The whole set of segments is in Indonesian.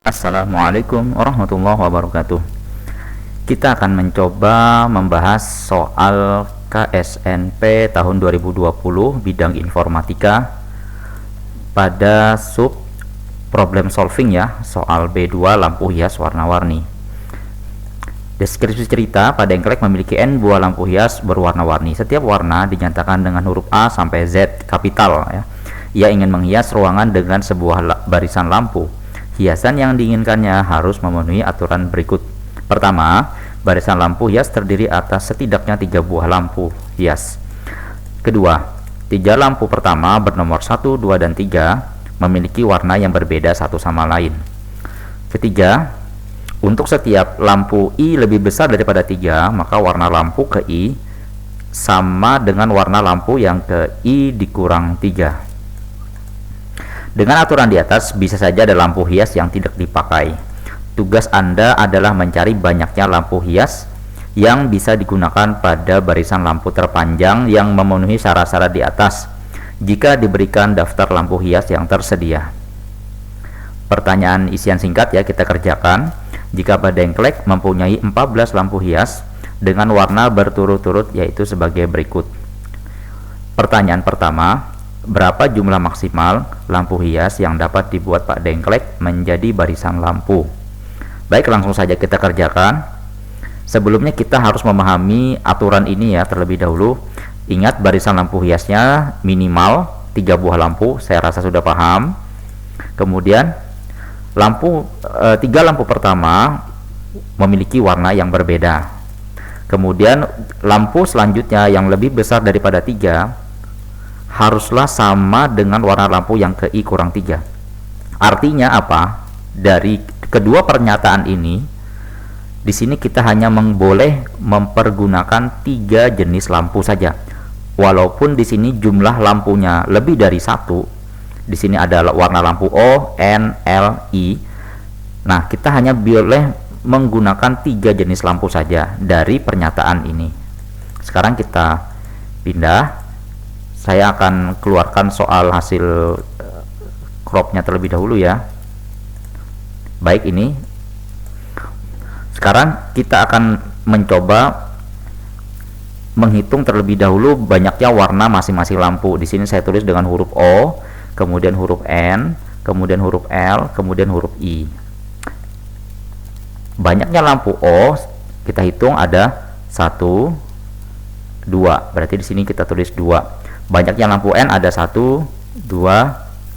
Assalamualaikum warahmatullahi wabarakatuh. Kita akan mencoba membahas soal KSNP tahun 2020 bidang informatika pada sub problem solving ya, soal B2 lampu hias warna-warni. Deskripsi cerita, pada engklek memiliki N buah lampu hias berwarna-warni. Setiap warna dinyatakan dengan huruf A sampai Z kapital ya. Ia ingin menghias ruangan dengan sebuah barisan lampu. Hiasan yang diinginkannya harus memenuhi aturan berikut. Pertama, barisan lampu hias terdiri atas setidaknya 3 buah lampu hias. Kedua, 3 lampu pertama bernomor 1, 2, dan 3 memiliki warna yang berbeda satu sama lain. Ketiga, untuk setiap lampu I lebih besar daripada 3, maka warna lampu ke I sama dengan warna lampu yang ke I dikurang 3. Dengan aturan di atas, bisa saja ada lampu hias yang tidak dipakai. Tugas Anda adalah mencari banyaknya lampu hias yang bisa digunakan pada barisan lampu terpanjang yang memenuhi syarat-syarat di atas jika diberikan daftar lampu hias yang tersedia. Pertanyaan isian singkat ya, kita kerjakan. Jika pada engklek mempunyai 14 lampu hias dengan warna berturut-turut, yaitu sebagai berikut. Pertanyaan pertama, berapa jumlah maksimal lampu hias yang dapat dibuat Pak Dengklek menjadi barisan lampu? Baik, langsung saja kita kerjakan. Sebelumnya kita harus memahami aturan ini ya terlebih dahulu. Ingat, barisan lampu hiasnya minimal 3 buah lampu, saya rasa sudah paham. Kemudian 3 lampu pertama memiliki warna yang berbeda. Kemudian lampu selanjutnya yang lebih besar daripada 3 haruslah sama dengan warna lampu yang ke I kurang 3. Artinya apa? Dari kedua pernyataan ini, di sini kita hanya boleh mempergunakan 3 jenis lampu saja. Walaupun di sini jumlah lampunya lebih dari 1. Di sini ada warna lampu O, N, L, I. Nah, kita hanya boleh menggunakan 3 jenis lampu saja dari pernyataan ini. Sekarang kita pindah. Saya akan keluarkan soal hasil cropnya terlebih dahulu ya. Baik, ini sekarang kita akan mencoba menghitung terlebih dahulu banyaknya warna masing-masing lampu. Di sini saya tulis dengan huruf O, kemudian huruf N, kemudian huruf L, kemudian huruf I. Banyaknya lampu O kita hitung ada 1, 2. Berarti di sini kita tulis 2. Banyaknya lampu N ada 1, 2,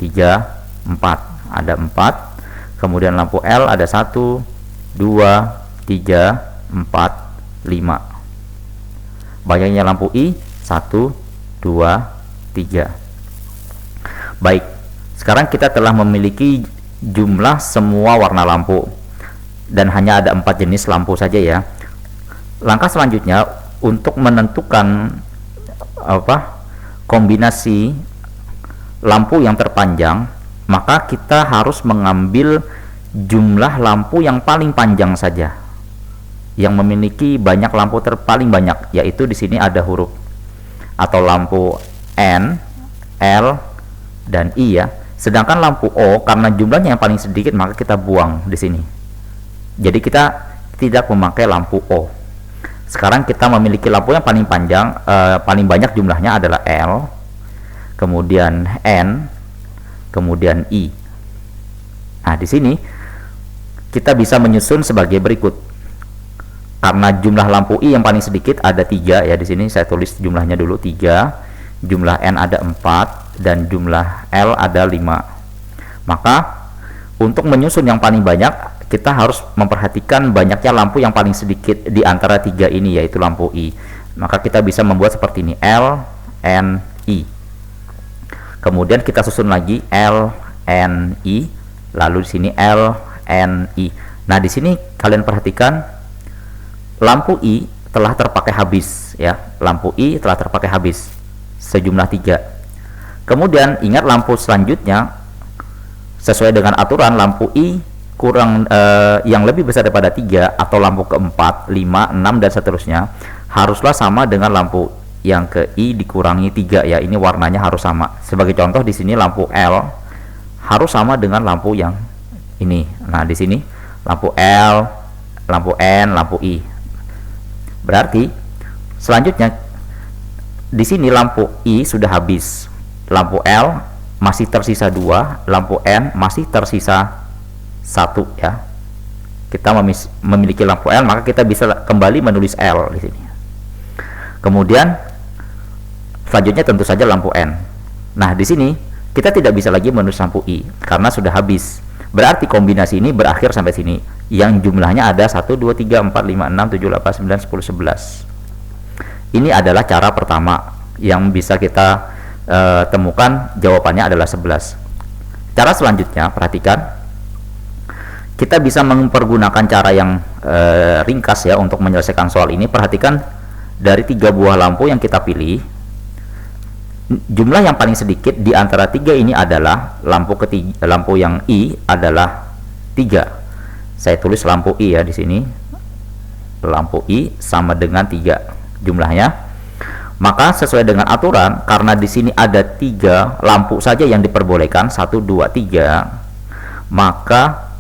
3, 4. Ada 4. Kemudian lampu L ada 1, 2, 3, 4, 5. Banyaknya lampu I 1, 2, 3. Baik, sekarang kita telah memiliki jumlah semua warna lampu dan hanya ada 4 jenis lampu saja ya. Langkah selanjutnya untuk menentukan kombinasi lampu yang terpanjang, maka kita harus mengambil jumlah lampu yang paling panjang saja, yang memiliki banyak lampu paling banyak, yaitu di sini ada huruf atau lampu N, L, dan I ya. Sedangkan lampu O karena jumlahnya yang paling sedikit, maka kita buang di sini. Jadi kita tidak memakai lampu O. Sekarang kita memiliki lampu yang paling panjang, paling banyak jumlahnya adalah L, kemudian N, kemudian I. Nah, di sini kita bisa menyusun sebagai berikut. Karena jumlah lampu I yang paling sedikit ada 3 ya, di sini saya tulis jumlahnya dulu 3, jumlah N ada 4, dan jumlah L ada 5. Maka untuk menyusun yang paling banyak, kita harus memperhatikan banyaknya lampu yang paling sedikit di antara 3 ini, yaitu lampu I. Maka kita bisa membuat seperti ini, L, N, I. Kemudian kita susun lagi L, N, I. Lalu di sini L, N, I. Nah, di sini kalian perhatikan lampu I telah terpakai habis ya. Lampu I telah terpakai habis sejumlah 3. Kemudian ingat, lampu selanjutnya sesuai dengan aturan lampu I kurang yang lebih besar daripada 3 atau lampu keempat, 5, 6 dan seterusnya haruslah sama dengan lampu yang ke I dikurangi 3 ya. Ini warnanya harus sama. Sebagai contoh di sini lampu L harus sama dengan lampu yang ini. Nah, di sini lampu L, lampu N, lampu I. Berarti selanjutnya di sini lampu I sudah habis, lampu L masih tersisa 2, lampu N masih tersisa 1 ya. Kita memiliki lampu L, maka kita bisa kembali menulis L di sini. Kemudian selanjutnya tentu saja lampu N. Nah, di sini kita tidak bisa lagi menulis lampu I karena sudah habis. Berarti kombinasi ini berakhir sampai sini. Yang jumlahnya ada 1 2 3 4 5 6 7 8 9 10 11. Ini adalah cara pertama yang bisa kita temukan, jawabannya adalah 11. Cara selanjutnya, perhatikan. Kita bisa mempergunakan cara yang ringkas ya untuk menyelesaikan soal ini. Perhatikan, dari 3 buah lampu yang kita pilih, jumlah yang paling sedikit di antara 3 ini adalah lampu yang I adalah 3. Saya tulis lampu I ya di sini. Lampu I sama dengan 3 jumlahnya. Maka sesuai dengan aturan, karena di sini ada 3 lampu saja yang diperbolehkan, 1 2 3, maka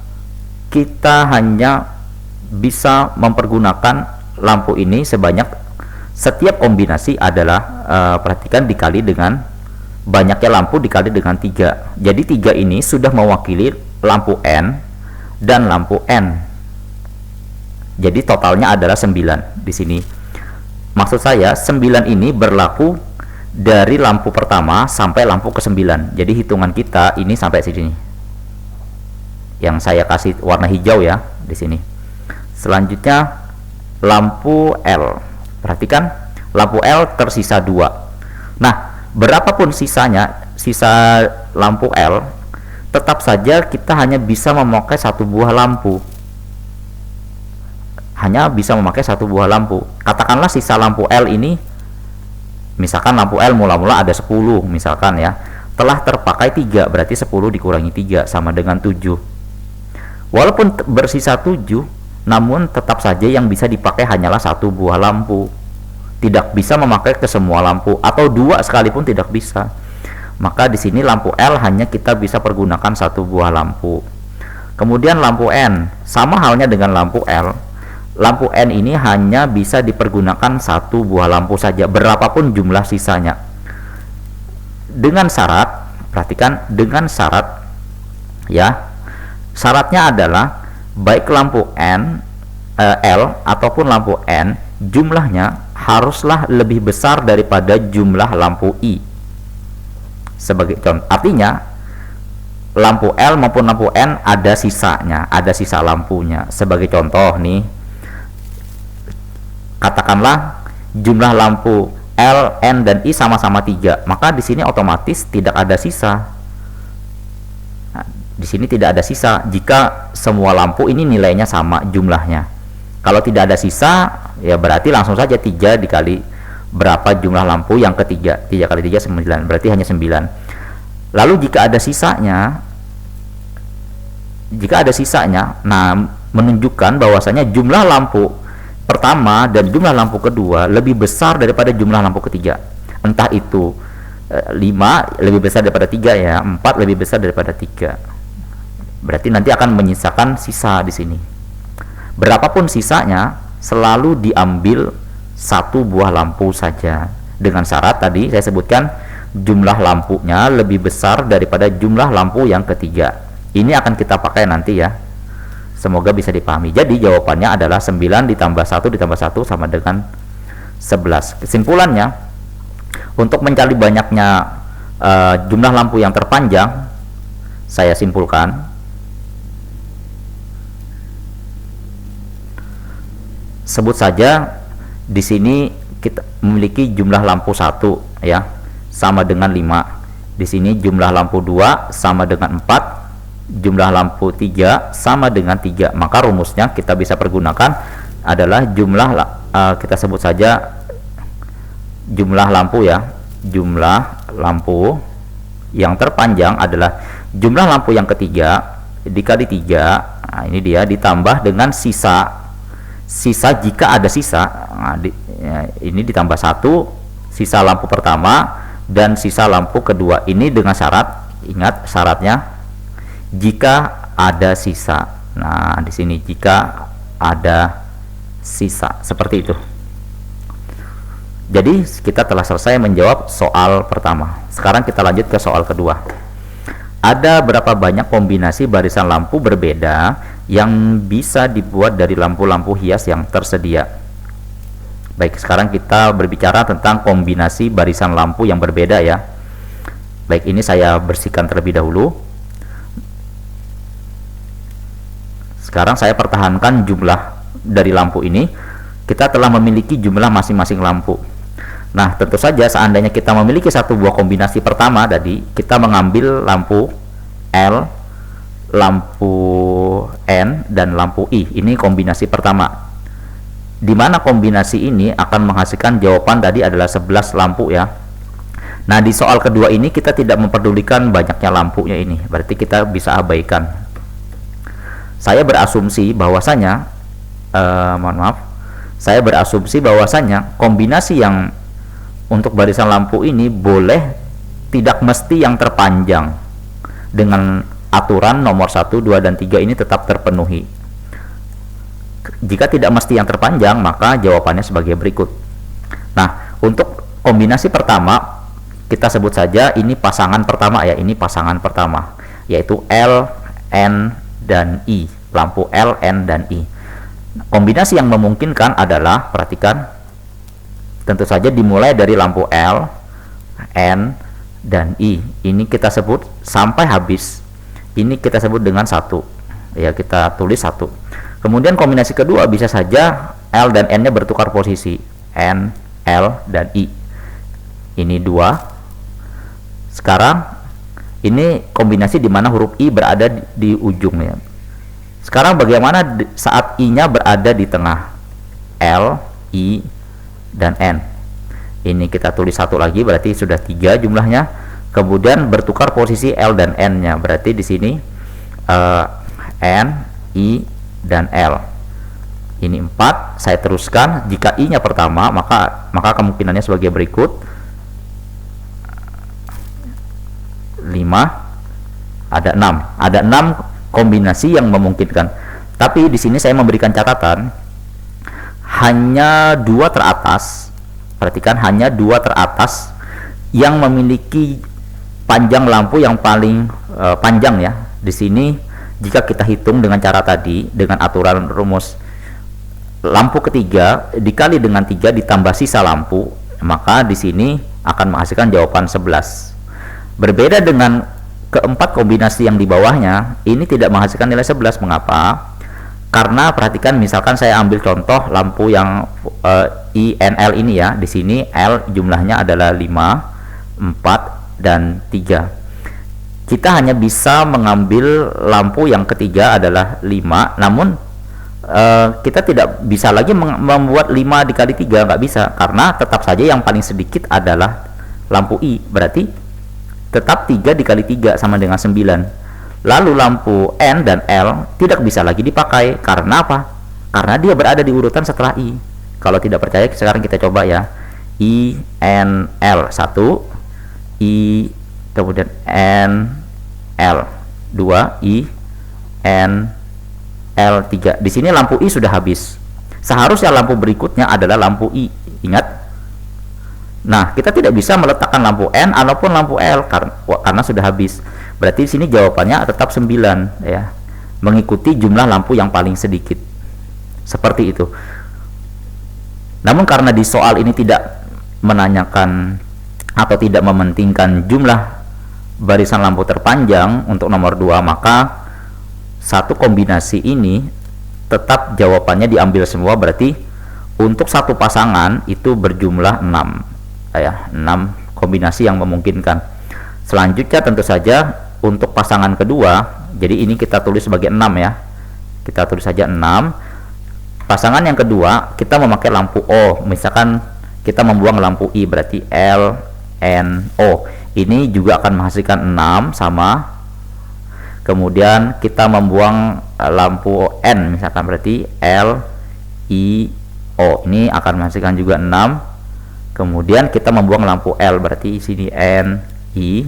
kita hanya bisa mempergunakan lampu ini sebanyak, setiap kombinasi adalah perhatikan, dikali dengan banyaknya lampu dikali dengan 3. Jadi 3 ini sudah mewakili lampu N dan lampu N. Jadi totalnya adalah 9 di sini. Maksud saya 9 ini berlaku dari lampu pertama sampai lampu ke-9. Jadi hitungan kita ini sampai sini. Yang saya kasih warna hijau ya di sini. Selanjutnya lampu L. Perhatikan, lampu L tersisa 2. Nah, berapapun sisanya, sisa lampu L, tetap saja kita hanya bisa memakai 1 buah lampu. Hanya bisa memakai 1 buah lampu. Katakanlah sisa lampu L ini, misalkan lampu L mula-mula ada 10 misalkan ya, telah terpakai 3, berarti 10 dikurangi 3 sama dengan 7. Walaupun bersisa 7, namun tetap saja yang bisa dipakai hanyalah 1 buah lampu. Tidak bisa memakai ke semua lampu, atau 2 sekalipun tidak bisa. Maka di sini lampu L hanya kita bisa pergunakan 1 buah lampu. Kemudian lampu N, sama halnya dengan lampu L. Lampu N ini hanya bisa dipergunakan 1 buah lampu saja, berapapun jumlah sisanya. Dengan syarat, perhatikan, dengan syarat ya. Syaratnya adalah baik lampu L ataupun lampu N, jumlahnya haruslah lebih besar daripada jumlah lampu I. Sebagai contoh, artinya lampu L maupun lampu N ada sisanya, ada sisa lampunya. Sebagai contoh nih, katakanlah jumlah lampu L, N, dan I sama-sama 3, maka di sini otomatis tidak ada sisa. Di sini tidak ada sisa jika semua lampu ini nilainya sama jumlahnya. Kalau tidak ada sisa, ya berarti langsung saja 3 dikali berapa jumlah lampu yang ketiga. 3 kali 3 9, berarti hanya 9. Lalu jika ada sisanya, nah menunjukkan bahwasanya jumlah lampu pertama dan jumlah lampu kedua lebih besar daripada jumlah lampu ketiga. Entah itu 5 lebih besar daripada 3 ya, 4 lebih besar daripada 3. Berarti nanti akan menyisakan sisa di sini. Berapapun sisanya, selalu diambil 1 buah lampu saja. Dengan syarat tadi saya sebutkan, jumlah lampunya lebih besar daripada jumlah lampu yang ketiga. Ini akan kita pakai nanti ya. Semoga bisa dipahami. Jadi jawabannya adalah 9 ditambah 1 ditambah 1 sama dengan 11. Kesimpulannya, untuk mencari banyaknya jumlah lampu yang terpanjang, saya simpulkan sebut saja di sini kita memiliki jumlah lampu 1 ya sama dengan 5. Di sini jumlah lampu 2 sama dengan 4, jumlah lampu 3 sama dengan 3. Maka rumusnya kita bisa pergunakan adalah jumlah kita sebut saja jumlah lampu ya. Jumlah lampu yang terpanjang adalah jumlah lampu yang ketiga dikali 3. Nah, ini dia ditambah dengan sisa jika ada sisa. Nah, ini ditambah 1 sisa lampu pertama dan sisa lampu kedua. Ini dengan syarat, ingat syaratnya, jika ada sisa. Nah, di sini jika ada sisa, seperti itu. Jadi kita telah selesai menjawab soal pertama. Sekarang kita lanjut ke soal kedua. Ada berapa banyak kombinasi barisan lampu berbeda yang bisa dibuat dari lampu-lampu hias yang tersedia? Baik, sekarang kita berbicara tentang kombinasi barisan lampu yang berbeda ya. Baik, ini saya bersihkan terlebih dahulu. Sekarang saya pertahankan jumlah dari lampu ini. Kita telah memiliki jumlah masing-masing lampu. Nah, tentu saja seandainya kita memiliki satu buah kombinasi pertama tadi, kita mengambil lampu L, lampu N, dan lampu I. Ini kombinasi pertama. Di mana kombinasi ini akan menghasilkan jawaban tadi adalah 11 lampu ya. Nah, di soal kedua ini kita tidak memperdulikan banyaknya lampunya ini. Berarti kita bisa abaikan. Saya berasumsi bahwasanya saya berasumsi bahwasanya kombinasi yang untuk barisan lampu ini boleh tidak mesti yang terpanjang, dengan aturan nomor 1, 2, dan 3 ini tetap terpenuhi. Jika tidak mesti yang terpanjang, maka jawabannya sebagai berikut. Nah, untuk kombinasi pertama kita sebut saja ini pasangan pertama ya, ini pasangan pertama, yaitu L, N, dan I. Lampu L, N, dan I. Kombinasi yang memungkinkan adalah, perhatikan, tentu saja dimulai dari lampu L, N, dan I. Ini kita sebut sampai habis. Ini kita sebut dengan 1. Ya, kita tulis 1. Kemudian kombinasi kedua bisa saja L dan N-nya bertukar posisi. N, L, dan I. Ini 2. Sekarang ini kombinasi di mana huruf I berada di ujungnya. Sekarang bagaimana saat I-nya berada di tengah? L, I, dan N. Ini kita tulis 1 lagi, berarti sudah 3 jumlahnya. Kemudian bertukar posisi L dan N-nya, berarti di sini N, I, dan L. Ini 4. Saya teruskan. Jika I-nya pertama, maka kemungkinannya sebagai berikut. 5, ada 6. Ada 6 kombinasi yang memungkinkan. Tapi di sini saya memberikan catatan, hanya 2 teratas, perhatikan, hanya 2 teratas yang memiliki panjang lampu yang paling panjang ya. Di sini jika kita hitung dengan cara tadi, dengan aturan rumus lampu ketiga dikali dengan 3 ditambah sisa lampu, maka di sini akan menghasilkan jawaban 11. Berbeda dengan keempat kombinasi yang di bawahnya, ini tidak menghasilkan nilai 11. Mengapa? Karena perhatikan, misalkan saya ambil contoh lampu yang INL ini ya. Di sini L jumlahnya adalah 5, 4, dan 3. Kita hanya bisa mengambil lampu yang ketiga adalah 5. Namun kita tidak bisa lagi membuat 5 dikali 3, nggak bisa, karena tetap saja yang paling sedikit adalah lampu I. Berarti tetap 3 dikali 3 sama dengan 9. Lalu lampu N dan L tidak bisa lagi dipakai. Karena apa? Karena dia berada di urutan setelah I. Kalau tidak percaya, sekarang kita coba ya. I, N, L 1, I, kemudian N, L 2, I, N, L 3. Di sini lampu I sudah habis. Seharusnya lampu berikutnya adalah lampu I. Ingat? Nah, kita tidak bisa meletakkan lampu N ataupun lampu L karena sudah habis. Berarti di sini jawabannya tetap 9 ya, mengikuti jumlah lampu yang paling sedikit. Seperti itu. Namun karena di soal ini tidak menanyakan atau tidak mementingkan jumlah barisan lampu terpanjang untuk nomor 2, maka satu kombinasi ini tetap jawabannya diambil semua. Berarti untuk satu pasangan itu berjumlah 6 ya, 6 kombinasi yang memungkinkan. Selanjutnya tentu saja untuk pasangan kedua, jadi ini kita tulis sebagai 6 ya. Kita tulis saja 6. Pasangan yang kedua kita memakai lampu O. Misalkan kita membuang lampu I, berarti L, N, O. Ini juga akan menghasilkan 6 sama. Kemudian kita membuang lampu N, misalkan berarti L, I, O. Ini akan menghasilkan juga 6. Kemudian kita membuang lampu L, berarti sini N, I,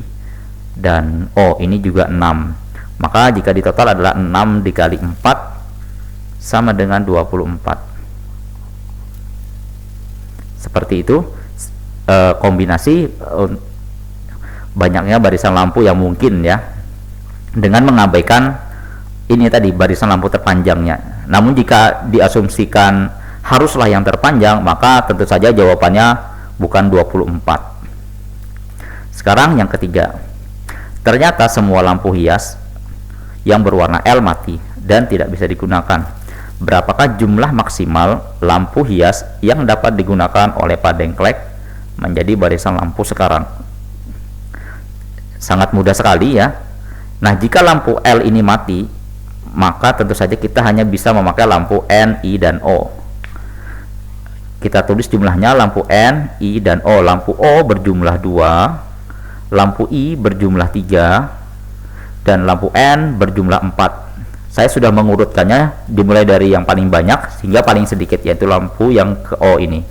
dan O. Ini juga 6. Maka jika ditotal adalah 6 dikali 4 sama dengan 24. Seperti itu kombinasi banyaknya barisan lampu yang mungkin ya, dengan mengabaikan ini tadi barisan lampu terpanjangnya. Namun jika diasumsikan haruslah yang terpanjang, maka tentu saja jawabannya bukan 24. Sekarang yang ketiga, ternyata semua lampu hias yang berwarna L mati dan tidak bisa digunakan. Berapakah jumlah maksimal lampu hias yang dapat digunakan oleh Pak Dengklek menjadi barisan lampu sekarang? Sangat mudah sekali ya. Nah, jika lampu L ini mati, maka tentu saja kita hanya bisa memakai lampu N, I, dan O. Kita tulis jumlahnya, lampu N, I, dan O. Lampu O berjumlah 2, lampu I berjumlah 3, dan lampu N berjumlah 4. Saya sudah mengurutkannya dimulai dari yang paling banyak sehingga paling sedikit, yaitu lampu yang ke O ini.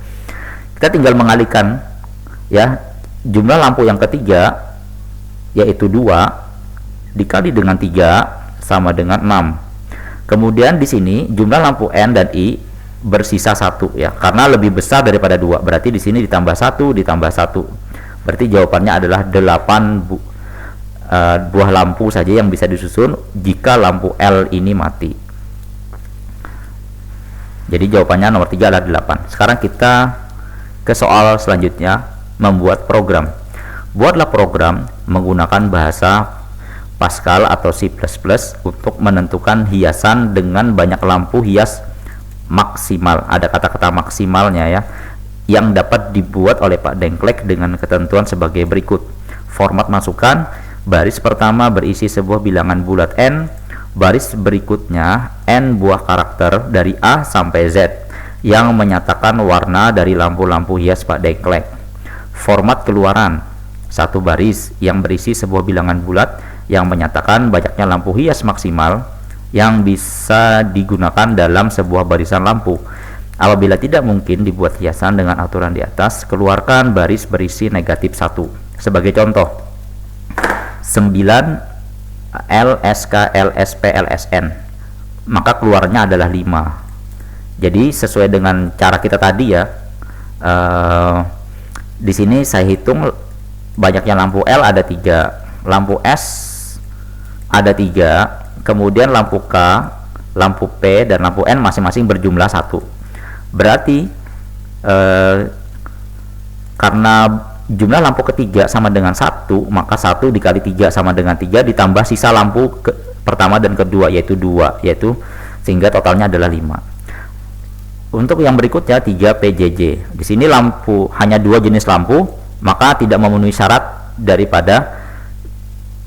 Kita tinggal mengalihkan ya, jumlah lampu yang ketiga yaitu 2 dikali dengan 3 sama dengan 6. Kemudian di sini jumlah lampu N dan I bersisa 1 ya, karena lebih besar daripada 2. Berarti di sini ditambah 1 ditambah 1. Berarti jawabannya adalah 8 buah lampu saja yang bisa disusun jika lampu L ini mati. Jadi jawabannya nomor 3 adalah 8. Sekarang kita ke soal selanjutnya, membuat program. Buatlah program menggunakan bahasa Pascal atau C++ untuk menentukan hiasan dengan banyak lampu hias maksimal. Ada kata-kata maksimalnya ya, yang dapat dibuat oleh Pak Dengklek dengan ketentuan sebagai berikut. Format masukan: baris pertama berisi sebuah bilangan bulat N, baris berikutnya N buah karakter dari A sampai Z yang menyatakan warna dari lampu-lampu hias Pak Dengklek. Format keluaran: satu baris yang berisi sebuah bilangan bulat yang menyatakan banyaknya lampu hias maksimal yang bisa digunakan dalam sebuah barisan lampu. Apabila tidak mungkin dibuat hiasan dengan aturan di atas, keluarkan baris berisi negatif 1. Sebagai contoh, 9 LSK LSP LSN, maka keluarnya adalah 5. Jadi sesuai dengan cara kita tadi ya, di sini saya hitung banyaknya lampu L ada 3, lampu S ada 3, kemudian lampu K, lampu P, dan lampu N masing-masing berjumlah 1. Berarti karena jumlah lampu ketiga sama dengan 1, maka 1 dikali 3 sama dengan 3 ditambah sisa lampu pertama dan kedua yaitu 2, sehingga totalnya adalah 5. Untuk yang berikutnya 3 PJJ. Di sini lampu hanya 2 jenis lampu, maka tidak memenuhi syarat daripada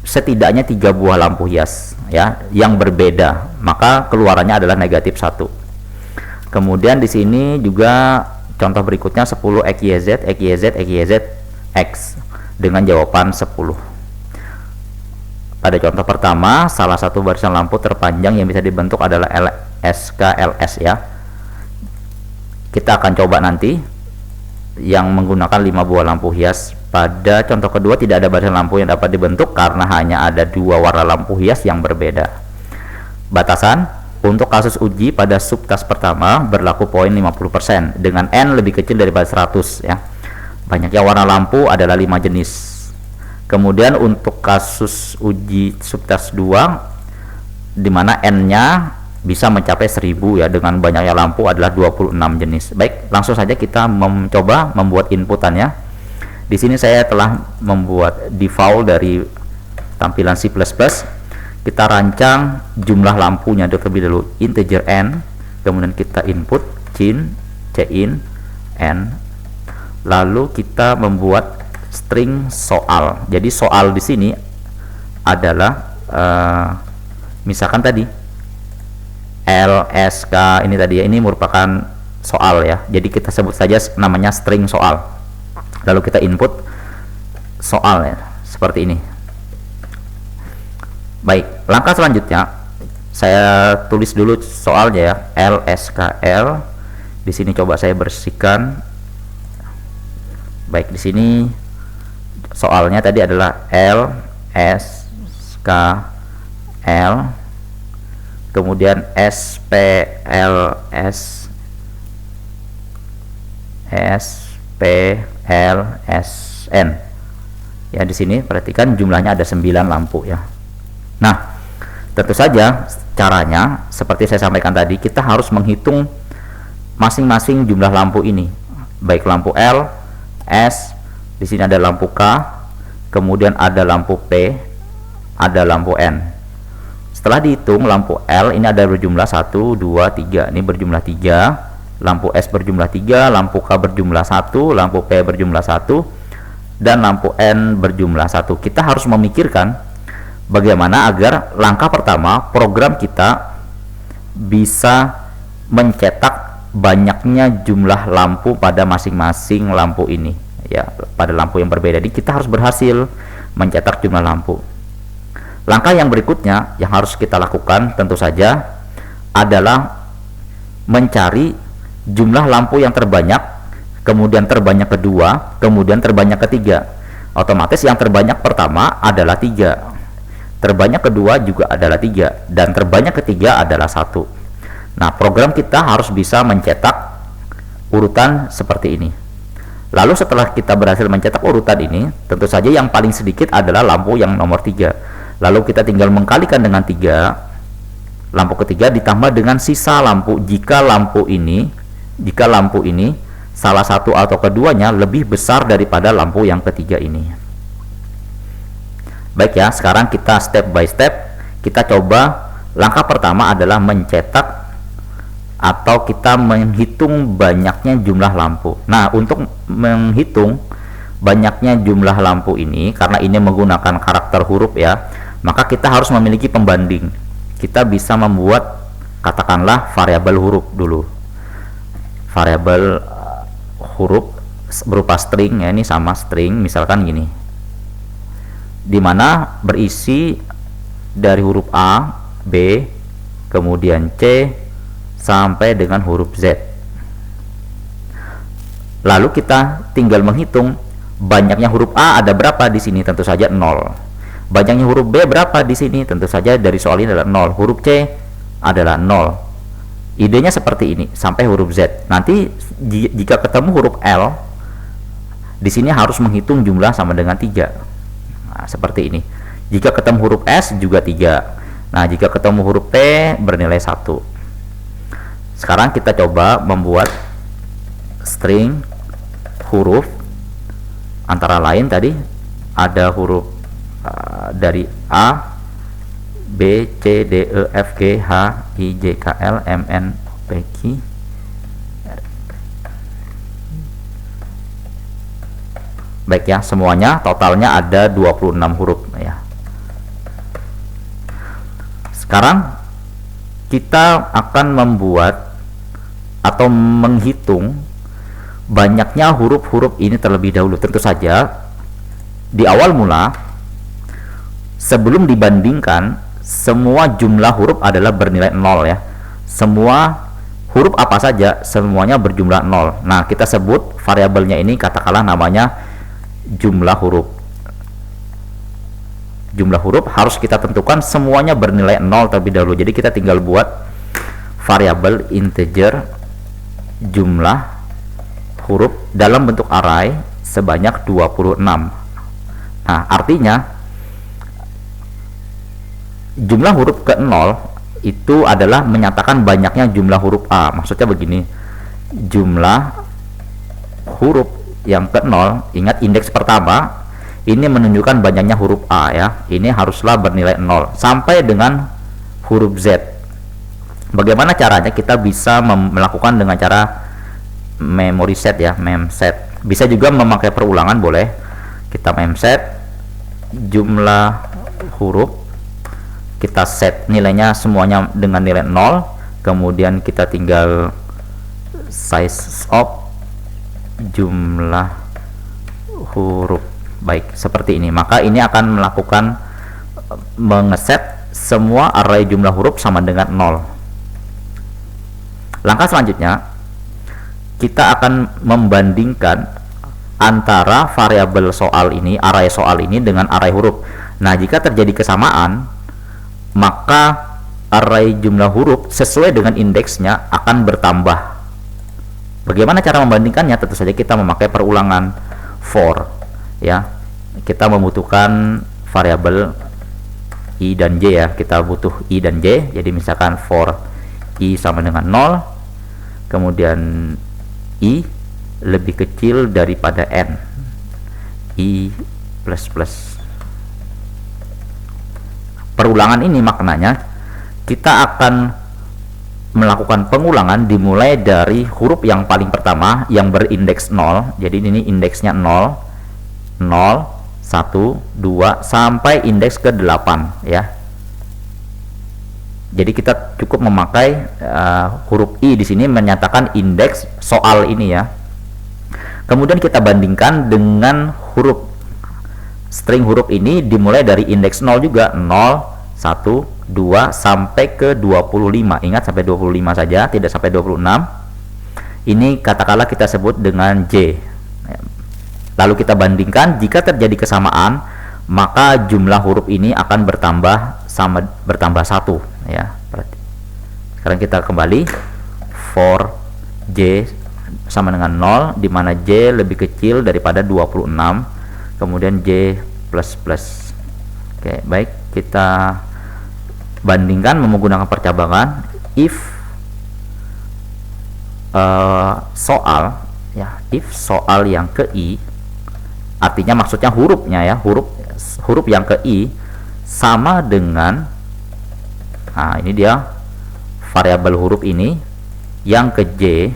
setidaknya 3 buah lampu hias ya yang berbeda, maka keluarannya adalah negatif 1. Kemudian di sini juga contoh berikutnya 10 XYZ XYZ XYZ X dengan jawaban 10. Pada contoh pertama, salah satu barisan lampu terpanjang yang bisa dibentuk adalah LSKLS ya. Kita akan coba nanti yang menggunakan 5 buah lampu hias. Pada contoh kedua tidak ada barisan lampu yang dapat dibentuk karena hanya ada 2 warna lampu hias yang berbeda. Batasan: untuk kasus uji pada subtas pertama berlaku poin 50% dengan N lebih kecil daripada 100 ya. Banyaknya warna lampu adalah 5 jenis. Kemudian untuk kasus uji subtas 2 di mana N-nya bisa mencapai 1000 ya, dengan banyaknya lampu adalah 26 jenis. Baik, langsung saja kita mencoba membuat inputannya. Di sini saya telah membuat default dari tampilan C++. Kita rancang jumlah lampunya terlebih dahulu, integer N, kemudian kita input cin N, lalu kita membuat string soal. Jadi soal di sini adalah misalkan tadi LSK ini tadi ya, ini merupakan soal ya, jadi kita sebut saja namanya string soal, lalu kita input soal ya, seperti ini. Baik, langkah selanjutnya saya tulis dulu soalnya ya, LSKL. Di sini coba saya bersihkan. Baik, di sini soalnya tadi adalah LSKL L, kemudian SPLS, SPLSN. Ya, di sini perhatikan jumlahnya ada 9 lampu ya. Nah, tentu saja caranya seperti saya sampaikan tadi, kita harus menghitung masing-masing jumlah lampu ini, baik lampu L, S, di sini ada lampu K, kemudian ada lampu P, ada lampu N. Setelah dihitung, lampu L ini ada berjumlah 1, 2, 3, ini berjumlah 3, lampu S berjumlah 3, lampu K berjumlah 1, lampu P berjumlah 1, dan lampu N berjumlah 1. Kita harus memikirkan bagaimana agar langkah pertama program kita bisa mencetak banyaknya jumlah lampu pada masing-masing lampu ini ya, pada lampu yang berbeda. Jadi kita harus berhasil mencetak jumlah lampu. Langkah yang berikutnya yang harus kita lakukan tentu saja adalah mencari jumlah lampu yang terbanyak, kemudian terbanyak kedua, kemudian terbanyak ketiga. Otomatis yang terbanyak pertama adalah 3, terbanyak kedua juga adalah 3, dan terbanyak ketiga adalah 1. Nah, program kita harus bisa mencetak urutan seperti ini. Lalu setelah kita berhasil mencetak urutan ini, tentu saja yang paling sedikit adalah lampu yang nomor 3. Lalu kita tinggal mengkalikan dengan 3, lampu ketiga ditambah dengan sisa lampu jika lampu ini salah satu atau keduanya lebih besar daripada lampu yang ketiga ini. Baik ya, sekarang kita step by step kita coba. Langkah pertama adalah mencetak atau kita menghitung banyaknya jumlah lampu. Nah, untuk menghitung banyaknya jumlah lampu ini, karena ini menggunakan karakter huruf ya, maka kita harus memiliki pembanding. Kita bisa membuat katakanlah variabel huruf dulu. Variabel huruf berupa string ya, ini sama string misalkan gini, dimana berisi dari huruf A, B, kemudian C sampai dengan huruf Z. Lalu kita tinggal menghitung banyaknya huruf A ada berapa di sini, tentu saja 0. Banyaknya huruf B berapa di sini, tentu saja dari soal ini adalah 0. Huruf C adalah 0. Idenya seperti ini sampai huruf Z. Nanti jika ketemu huruf L, di sini harus menghitung jumlah sama dengan 3. Nah, seperti ini. Jika ketemu huruf S juga 3. Nah, jika ketemu huruf T bernilai 1. Sekarang kita coba membuat string huruf, antara lain tadi ada huruf dari A, B, C, D, E, F, G, H, I, J, K, L, M, N, P, Q. Baik ya, semuanya totalnya ada 26 huruf ya. Sekarang kita akan membuat atau menghitung banyaknya huruf-huruf ini terlebih dahulu. Tentu saja di awal mula, sebelum dibandingkan, semua jumlah huruf adalah bernilai 0 ya. Semua huruf apa saja semuanya berjumlah 0. Nah, kita sebut variabelnya ini katakanlah namanya jumlah huruf. Jumlah huruf harus kita tentukan semuanya bernilai 0 terlebih dahulu. Jadi kita tinggal buat variabel integer jumlah huruf dalam bentuk array sebanyak 26. Nah, artinya jumlah huruf ke 0 itu adalah menyatakan banyaknya jumlah huruf A. Maksudnya begini, jumlah huruf yang ke 0, ingat indeks pertama ini menunjukkan banyaknya huruf A ya, ini haruslah bernilai 0 sampai dengan huruf Z. Bagaimana caranya? Kita bisa melakukan dengan cara memory set ya, memset. Bisa juga memakai perulangan, boleh. Kita memset jumlah huruf, kita set nilainya semuanya dengan nilai 0, kemudian kita tinggal size of jumlah huruf. Baik, seperti ini. Maka ini akan melakukan mengeset semua array jumlah huruf sama dengan 0. Langkah selanjutnya, kita akan membandingkan antara variabel soal ini, array soal ini dengan array huruf. Nah, jika terjadi kesamaan, maka array jumlah huruf sesuai dengan indeksnya akan bertambah. Bagaimana cara membandingkannya? Tentu saja kita memakai perulangan for, ya. Kita membutuhkan variabel i dan j, ya. Kita butuh i dan j. Jadi misalkan for i sama dengan 0, kemudian i lebih kecil daripada n, i plus plus. Perulangan ini maknanya kita akan melakukan pengulangan dimulai dari huruf yang paling pertama yang berindeks 0. Jadi ini indeksnya 0, 0, 1, 2 sampai indeks ke 8, ya. Jadi kita cukup memakai huruf i di sini menyatakan indeks soal ini, ya. Kemudian kita bandingkan dengan huruf string huruf ini dimulai dari indeks 0 juga, 0, 1, 2 sampai ke 25. Ingat, sampai 25 saja, tidak sampai 26. Ini katakanlah kita sebut dengan J. Lalu kita bandingkan, jika terjadi kesamaan, maka jumlah huruf ini akan bertambah 1, ya. Sekarang kita kembali for J sama dengan 0, di mana J lebih kecil daripada 26, kemudian J plus plus. Oke, baik, kita bandingkan menggunakan percabangan. If soal, ya, if soal yang ke i, artinya maksudnya hurufnya, ya, huruf yang ke i sama dengan, nah ini dia variabel huruf ini yang ke j,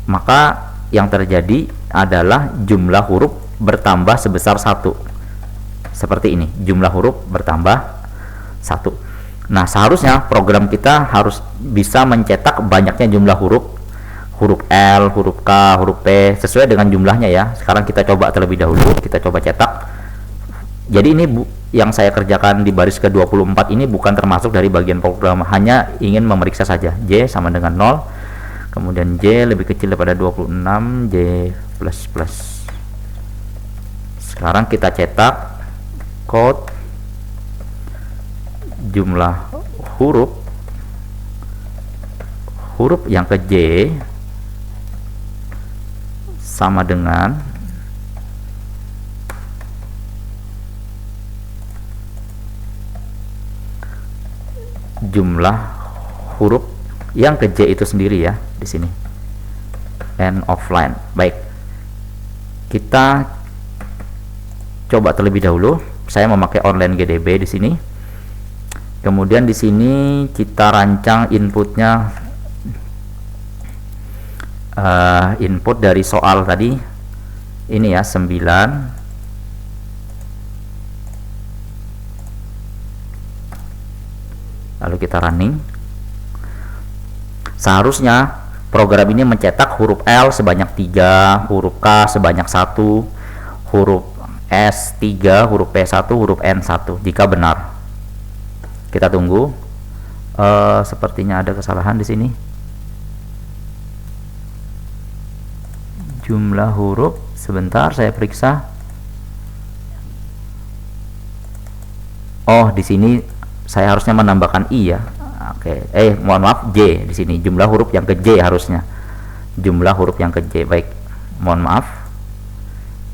maka yang terjadi adalah jumlah huruf bertambah sebesar 1. Seperti ini, jumlah huruf bertambah 1. Nah, seharusnya program kita harus bisa mencetak banyaknya jumlah huruf L, huruf K, huruf P sesuai dengan jumlahnya, ya. Sekarang kita coba terlebih dahulu, kita coba cetak. Jadi ini yang saya kerjakan di baris ke-24 ini bukan termasuk dari bagian program, hanya ingin memeriksa saja. J sama dengan 0, kemudian J lebih kecil daripada 26, J plus plus. Sekarang kita cetak code jumlah huruf yang ke J sama dengan jumlah huruf yang ke J itu sendiri, ya, di sini. End of line. Baik, kita coba terlebih dahulu. Saya memakai online GDB di sini. Kemudian di sini kita rancang inputnya, input dari soal tadi ini, ya, 9. Lalu kita running. Seharusnya program ini mencetak huruf L sebanyak 3, huruf K sebanyak 1, huruf S 3, huruf P 1, huruf N 1 jika benar. Kita tunggu. Sepertinya ada kesalahan di sini. Jumlah huruf, sebentar saya periksa. Oh, di sini saya harusnya menambahkan i, ya. Oke, mohon maaf, J di sini. Jumlah huruf yang ke J harusnya. Jumlah huruf yang ke J. Baik, mohon maaf.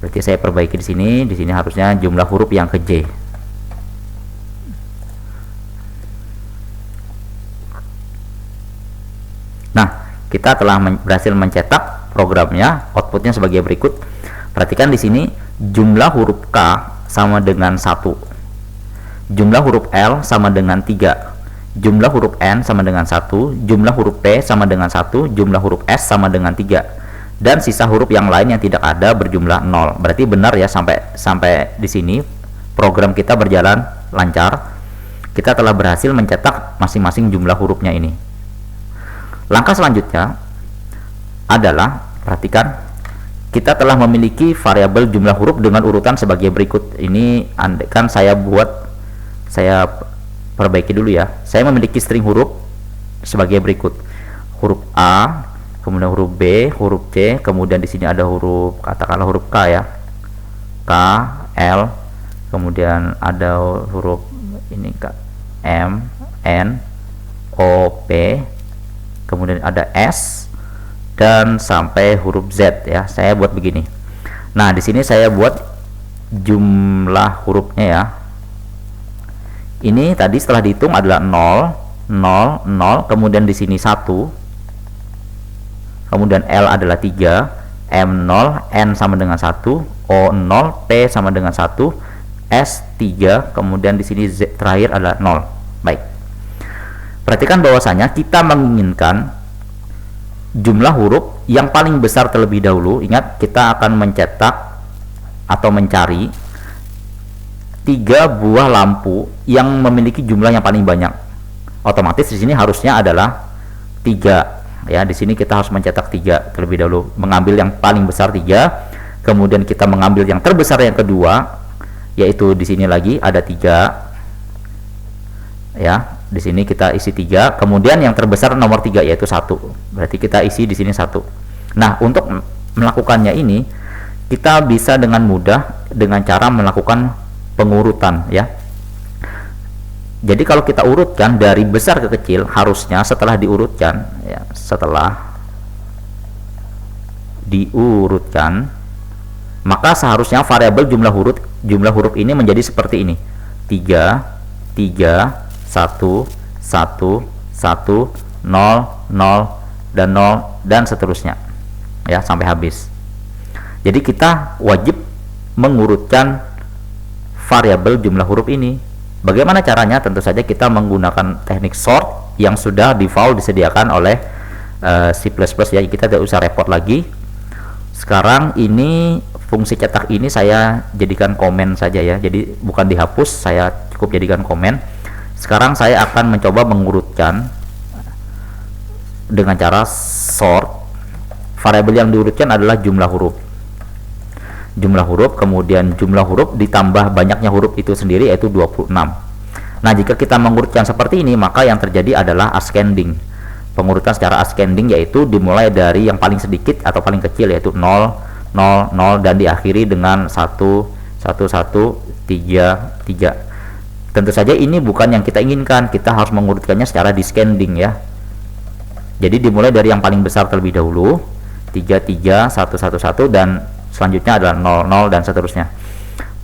Berarti saya perbaiki di sini. Di sini harusnya jumlah huruf yang ke J. Nah, kita telah berhasil mencetak programnya. Outputnya sebagai berikut. Perhatikan di sini jumlah huruf K sama dengan 1. Jumlah huruf L sama dengan 3. Jumlah huruf N sama dengan 1. Jumlah huruf P sama dengan 1. Jumlah huruf S sama dengan 3. Dan sisa huruf yang lain yang tidak ada berjumlah 0. Berarti benar, ya, sampai di sini program kita berjalan lancar. Kita telah berhasil mencetak masing-masing jumlah hurufnya ini. Langkah selanjutnya adalah, perhatikan, kita telah memiliki variabel jumlah huruf dengan urutan sebagai berikut. Ini andaikan saya perbaiki dulu, ya. Saya memiliki string huruf sebagai berikut. Huruf A, kemudian huruf B, huruf C, kemudian di sini ada huruf, katakanlah huruf K, ya. K, L, kemudian ada huruf Ini M N O P, kemudian ada S dan sampai huruf Z ya. Saya buat begini. Nah, di sini saya buat jumlah hurufnya ya. Ini tadi setelah dihitung adalah 0 0 0, kemudian di sini 1, kemudian L adalah 3, M 0, N sama dengan 1, O 0, P sama dengan 1, S 3, kemudian di sini Z terakhir adalah 0. Baik. Perhatikan bahwasanya kita menginginkan jumlah huruf yang paling besar terlebih dahulu. Ingat, kita akan mencetak atau mencari 3 buah lampu yang memiliki jumlah yang paling banyak. Otomatis di sini harusnya adalah 3 ya. Di sini kita harus mencetak 3 terlebih dahulu, mengambil yang paling besar 3, kemudian kita mengambil yang terbesar yang kedua, yaitu di sini lagi ada 3 ya. Di sini kita isi 3, kemudian yang terbesar nomor 3 yaitu 1. Berarti kita isi di sini 1. Nah, untuk melakukannya ini kita bisa dengan mudah dengan cara melakukan pengurutan ya. Jadi kalau kita urutkan dari besar ke kecil, harusnya setelah diurutkan ya, setelah diurutkan, maka seharusnya variabel jumlah huruf ini menjadi seperti ini. 3 3 1 1 1 0 0 dan 0 dan seterusnya ya sampai habis. Jadi kita wajib mengurutkan variabel jumlah huruf ini. Bagaimana caranya? Tentu saja kita menggunakan teknik sort yang sudah default disediakan oleh C++ ya. Kita tidak usah repot lagi. Sekarang ini fungsi cetak ini saya jadikan komen saja ya. Jadi bukan dihapus, saya cukup jadikan komen. Sekarang saya akan mencoba mengurutkan dengan cara sort. Variabel yang diurutkan adalah jumlah huruf. Jumlah huruf, kemudian jumlah huruf ditambah banyaknya huruf itu sendiri yaitu 26. Nah, jika kita mengurutkan seperti ini, maka yang terjadi adalah ascending. Pengurutan secara ascending yaitu dimulai dari yang paling sedikit atau paling kecil yaitu 0 0 0 dan diakhiri dengan 1 1 1 3 3. Tentu saja ini bukan yang kita inginkan. Kita harus mengurutkannya secara descending ya. Jadi dimulai dari yang paling besar terlebih dahulu, 3 3 1 1 1, dan selanjutnya adalah 0 0 dan seterusnya.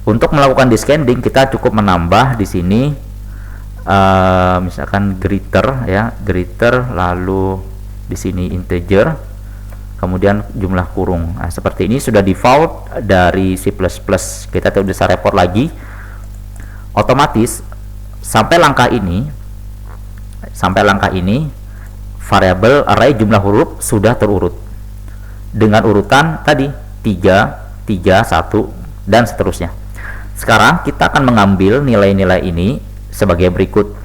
Untuk melakukan descending kita cukup menambah di sini misalkan greater ya, greater, lalu di sini integer, kemudian jumlah kurung. Nah, seperti ini sudah default dari C++. Kita tidak usah repot lagi. Otomatis sampai langkah ini variabel array jumlah huruf sudah terurut dengan urutan tadi 3 3 1 dan seterusnya. Sekarang kita akan mengambil nilai-nilai ini sebagai berikut.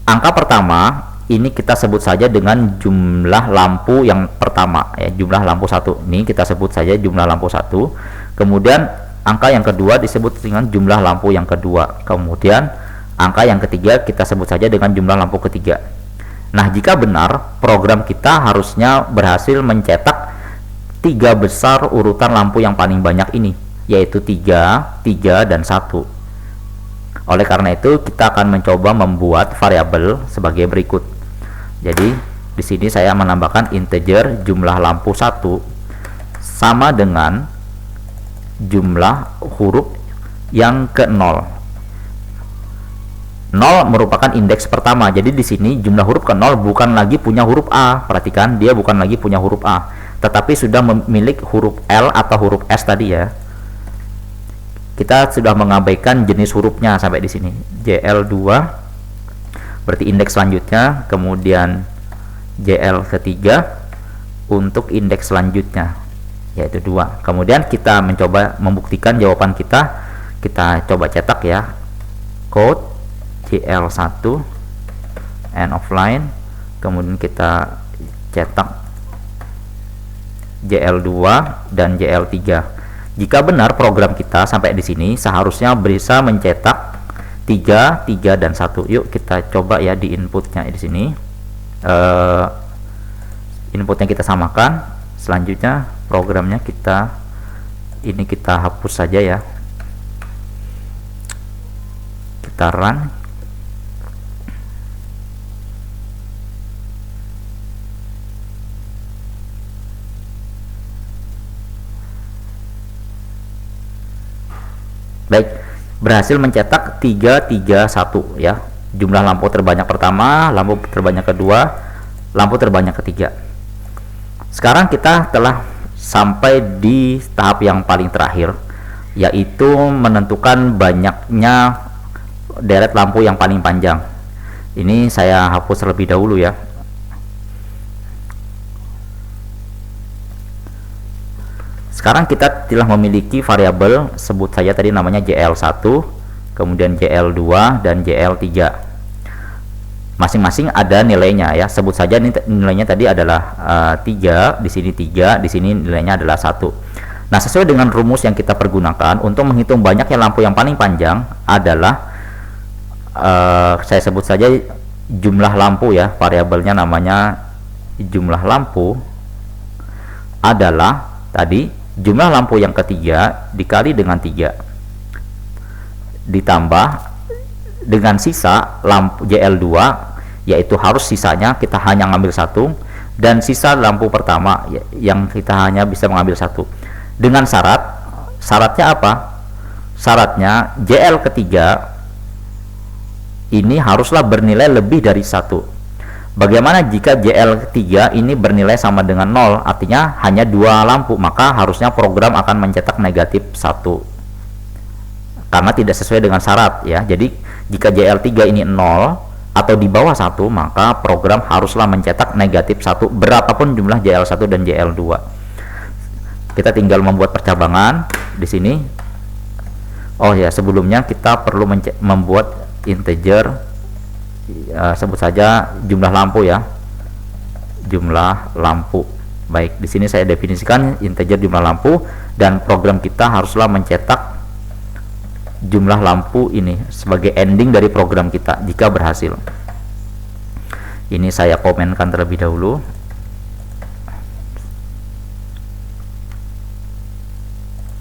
Angka pertama ini kita sebut saja dengan jumlah lampu yang pertama ya, jumlah lampu 1. Ini kita sebut saja jumlah lampu 1. Kemudian angka yang kedua disebut dengan jumlah lampu yang kedua. Kemudian angka yang ketiga kita sebut saja dengan jumlah lampu ketiga. Nah, jika benar, program kita harusnya berhasil mencetak 3 besar urutan lampu yang paling banyak ini, yaitu 3 3 dan 1. Oleh karena itu, kita akan mencoba membuat variabel sebagai berikut. Jadi, di sini saya menambahkan integer jumlah lampu 1 sama dengan jumlah huruf yang ke 0. 0 merupakan indeks pertama. Jadi di sini jumlah huruf ke 0 bukan lagi punya huruf A. Perhatikan, dia bukan lagi punya huruf A, tetapi sudah memiliki huruf L atau huruf S tadi ya. Kita sudah mengabaikan jenis hurufnya sampai di sini. JL2 berarti indeks selanjutnya, kemudian JL ketiga untuk indeks selanjutnya yaitu 2. Kemudian kita mencoba membuktikan jawaban kita. Kita coba cetak ya, code JL1 end of line, kemudian kita cetak JL2 dan JL3. Jika benar program kita sampai di sini, seharusnya bisa mencetak 3 3 dan 1. Yuk kita coba ya di inputnya di sini. Inputnya kita samakan. Selanjutnya programnya kita hapus saja ya. kita run. Baik, berhasil mencetak 331 ya. Jumlah lampu terbanyak pertama, lampu terbanyak kedua, lampu terbanyak ketiga. Sekarang kita telah sampai di tahap yang paling terakhir, yaitu menentukan banyaknya deret lampu yang paling panjang. Ini saya hapus terlebih dahulu ya. Sekarang kita telah memiliki variabel, sebut saja tadi namanya JL1, kemudian JL2 dan JL3. Masing-masing ada nilainya ya. Sebut saja ini nilainya tadi adalah 3, di sini 3, di sini nilainya adalah 1. Nah, sesuai dengan rumus yang kita pergunakan untuk menghitung banyaknya lampu yang paling panjang adalah saya sebut saja jumlah lampu ya. Variabelnya namanya jumlah lampu adalah tadi jumlah lampu yang ketiga dikali dengan 3 ditambah dengan sisa lampu JL2, yaitu harus sisanya kita hanya ngambil 1, dan sisa lampu pertama yang kita hanya bisa mengambil 1 dengan syaratnya apa? Syaratnya JL ketiga ini haruslah bernilai lebih dari 1. Bagaimana jika JL3 ini bernilai sama dengan 0, artinya hanya 2 lampu, maka harusnya program akan mencetak negatif 1 karena tidak sesuai dengan syarat ya. Jadi jika JL3 ini 0 atau di bawah 1, maka program haruslah mencetak negatif 1 berapapun jumlah JL1 dan JL2. Kita tinggal membuat percabangan di sini. Oh ya, sebelumnya kita perlu membuat integer, sebut saja jumlah lampu ya, jumlah lampu. Baik, di sini saya definisikan integer jumlah lampu, dan program kita haruslah mencetak jumlah lampu ini sebagai ending dari program kita jika berhasil. Ini saya komenkan terlebih dahulu.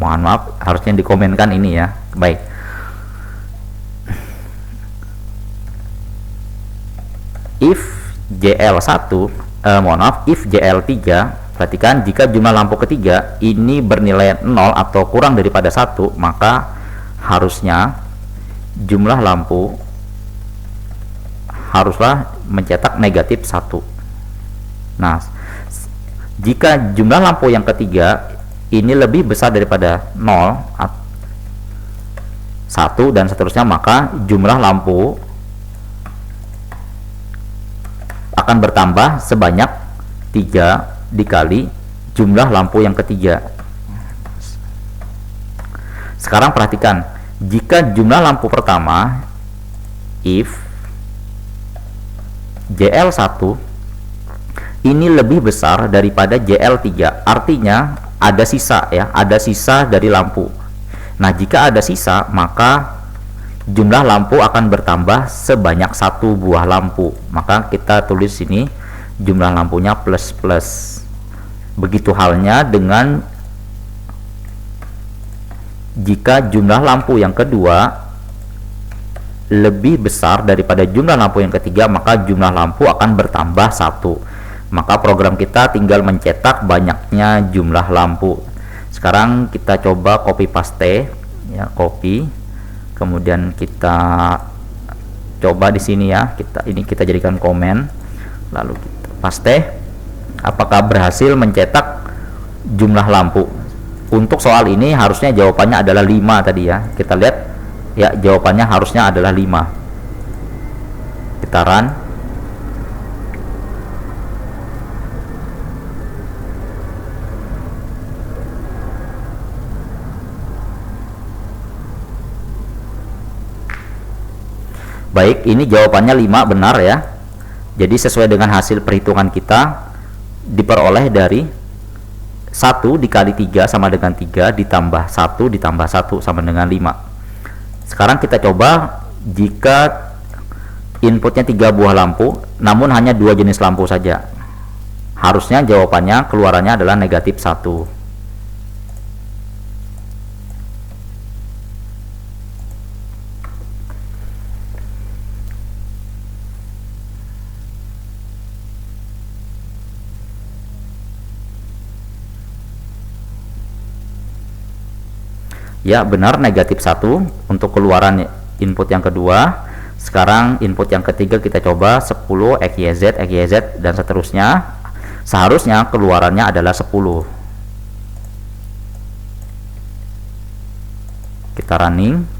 Mohon maaf, harusnya dikomenkan ini ya. Baik. If JL1, if JL3, perhatikan jika jumlah lampu ketiga ini bernilai 0 atau kurang daripada 1, maka harusnya jumlah lampu haruslah mencetak negatif 1. Nah, jika jumlah lampu yang ketiga ini lebih besar daripada 0, 1 dan seterusnya, maka jumlah lampu akan bertambah sebanyak 3 dikali jumlah lampu yang ketiga. Sekarang perhatikan, jika jumlah lampu pertama if JL1 ini lebih besar daripada JL3, artinya ada sisa ya, ada sisa dari lampu. Nah, jika ada sisa, maka jumlah lampu akan bertambah sebanyak 1 buah lampu. Maka kita tulis sini jumlah lampunya plus plus. Begitu halnya dengan jika jumlah lampu yang kedua lebih besar daripada jumlah lampu yang ketiga, maka jumlah lampu akan bertambah 1. Maka program kita tinggal mencetak banyaknya jumlah lampu. Sekarang kita coba copy paste ya, copy, kemudian kita coba di sini ya, kita jadikan komen, lalu kita paste. Apakah berhasil mencetak jumlah lampu? Untuk soal ini harusnya jawabannya adalah 5 tadi ya. Kita lihat ya, jawabannya harusnya adalah 5. Kita run. Baik, ini jawabannya 5 benar ya. Jadi sesuai dengan hasil perhitungan kita diperoleh dari 1 dikali 3 sama dengan 3 ditambah 1 ditambah 1 sama dengan 5. Sekarang kita coba jika inputnya 3 buah lampu namun hanya 2 jenis lampu saja. Harusnya jawabannya keluarannya adalah negatif 1. Ya, benar, negatif 1 untuk keluaran input yang kedua. Sekarang input yang ketiga kita coba 10 XYZ, XYZ, dan seterusnya. Seharusnya keluarannya adalah 10. Kita running.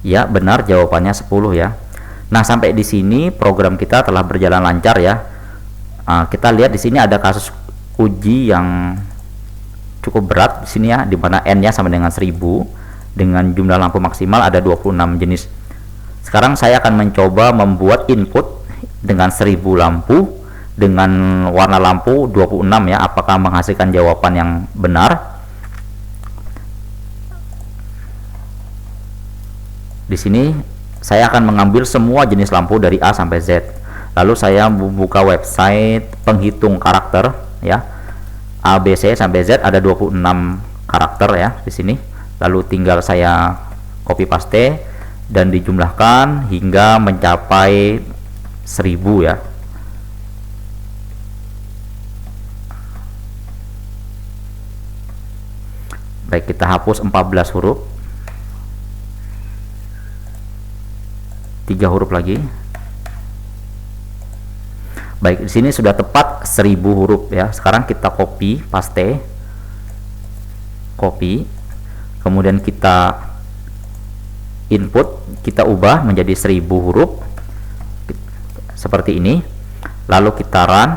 Ya, benar, jawabannya 10 ya. Nah, sampai di sini program kita telah berjalan lancar ya. Kita lihat di sini ada kasus uji yang cukup berat di sini ya, di mana N-nya sama dengan 1000 dengan jumlah lampu maksimal ada 26 jenis. Sekarang saya akan mencoba membuat input dengan 1000 lampu dengan warna lampu 26 ya, apakah menghasilkan jawaban yang benar. Di sini saya akan mengambil semua jenis lampu dari A sampai Z. Lalu saya membuka website penghitung karakter ya. A, B, C sampai Z ada 26 karakter ya di sini. Lalu tinggal saya copy paste dan dijumlahkan hingga mencapai 1000 ya. Baik, kita hapus 14 huruf. 3 huruf lagi. Baik, di sini sudah tepat 1000 huruf ya. Sekarang kita copy paste, copy, kemudian kita input, kita ubah menjadi 1000 huruf seperti ini. Lalu kita run.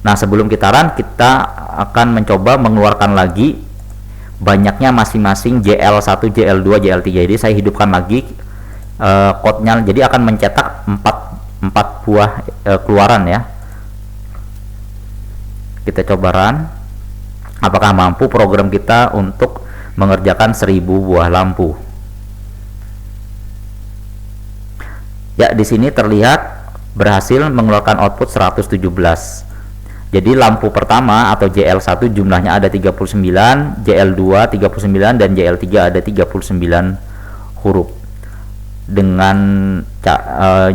Nah, sebelum kita run, kita akan mencoba mengeluarkan lagi banyaknya masing-masing JL1, JL2, JL3. Jadi saya hidupkan lagi code-nya, jadi akan mencetak 4 buah keluaran ya. Kita coba run, apakah mampu program kita untuk mengerjakan 1000 buah lampu. Ya, di sini terlihat berhasil mengeluarkan output 117. Jadi lampu pertama atau JL1 jumlahnya ada 39, JL2 39, dan JL3 ada 39 huruf. Dengan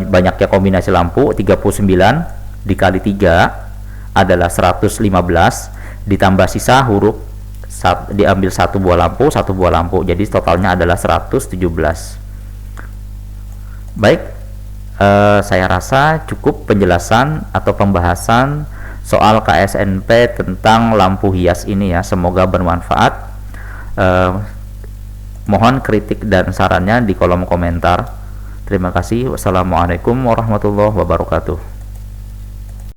banyaknya kombinasi lampu, 39 dikali 3 adalah 115, ditambah sisa huruf diambil 1 buah lampu, jadi totalnya adalah 117. Baik, saya rasa cukup penjelasan atau pembahasan soal KSNP tentang lampu hias ini ya. Semoga bermanfaat. Mohon kritik dan sarannya di kolom komentar. Terima kasih. Wassalamualaikum warahmatullahi wabarakatuh.